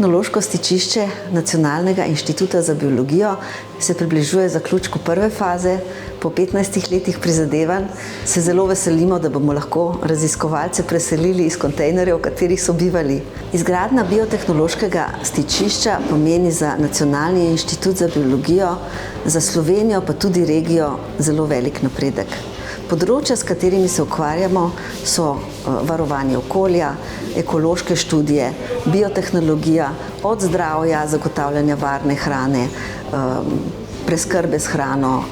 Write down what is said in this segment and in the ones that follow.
Biotehnološko stičišče Nacionalnega inštituta za biologijo se približuje zaključku prve faze. Po 15 letih prizadevanj se zelo veselimo, da bomo lahko raziskovalce preselili iz kontejnerjev, v katerih so bivali. Izgradnja biotehnološkega stičišča pomeni za Nacionalni inštitut za biologijo, za Slovenijo pa tudi regijo zelo velik napredek. Področja, s katerimi se ukvarjamo, so varovanje okolja, ekološke študije, biotehnologija, od zdravja, zagotavljanja varne hrane, preskrbe s hrano,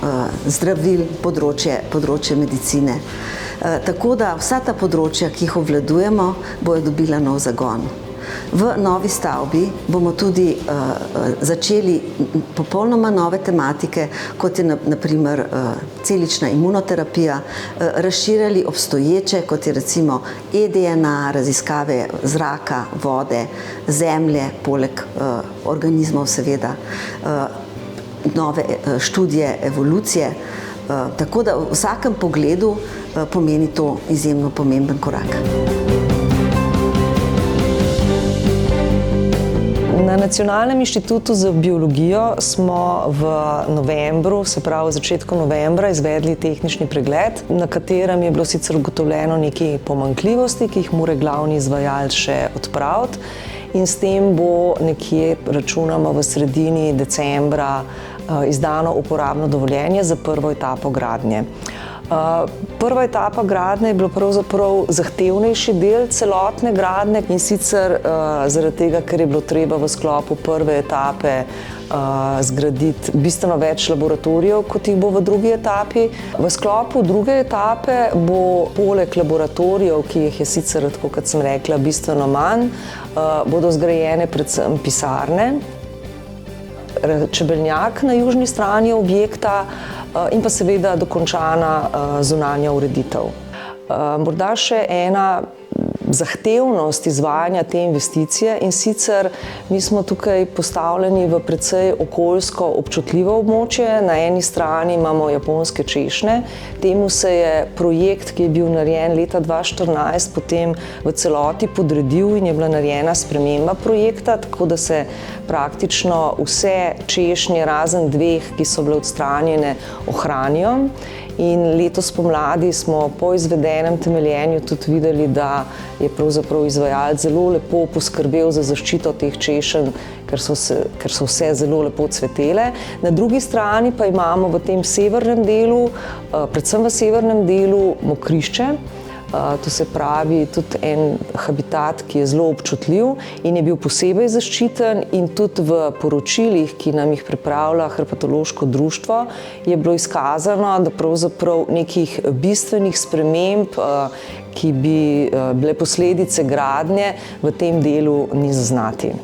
zdravil, področje medicine. Tako da vsa ta področja, ki jih obvladujemo, bodo dobila nov zagon. V novi stavbi bomo tudi začeli popolnoma nove tematike, kot je na primer celična imunoterapija, razširjali obstoječe, kot je recimo eDNA, raziskave zraka, vode, zemlje, poleg organizmov seveda, nove študije evolucije, tako da v vsakem pogledu pomeni to izjemno pomemben korak. Na Nacionalnem inštitutu za biologijo smo v novembru, se pravi v začetku novembra, izvedli tehnični pregled, na katerem je bilo sicer ugotovljeno nekaj pomanjkljivosti, ki jih mora glavni izvajalec še odpraviti, in s tem bo nekje, računamo, v sredini decembra izdano uporabno dovoljenje za prvo etapo gradnje. Prva etapa gradnje je bilo pravzaprav zahtevnejši del celotne gradnje, in sicer zaradi tega, ker je bilo treba v sklopu prve etape zgraditi bistveno več laboratorijev, kot jih bo v drugi etapi. V sklopu druge etape bo poleg laboratorijev, ki jih je sicer, tako kot sem rekla, bistveno manj, bodo zgrajene predvsem pisarne, čebelnjak na južni strani objekta in pa seveda dokončana zunanja ureditev. Morda še ena zahtevnost izvajanja te investicije, in sicer mi smo tukaj postavljeni v precej okoljsko občutljivo območje. Na eni strani imamo japonske češnje, temu se je projekt, ki je bil narejen leta 2014, potem v celoti podredil in je bila narejena sprememba projekta, tako da se praktično vse češnje, razen dveh, ki so bile odstranjene, ohranijo. In letos pomladi smo po izvedenem temeljenju tudi videli, da je pravzaprav izvajalec zelo lepo poskrbel za zaščito teh češenj, ker so vse zelo lepo cvetele. Na drugi strani pa imamo v tem severnem delu, predvsem v severnem delu, mokrišče. To se pravi tudi en habitat, ki je zelo občutljiv in je bil posebej zaščiten, in tudi v poročilih, ki nam jih pripravlja Herpetološko društvo, je bilo izkazano, da pravzaprav nekih bistvenih sprememb, ki bi bile posledice gradnje, v tem delu ni zaznati.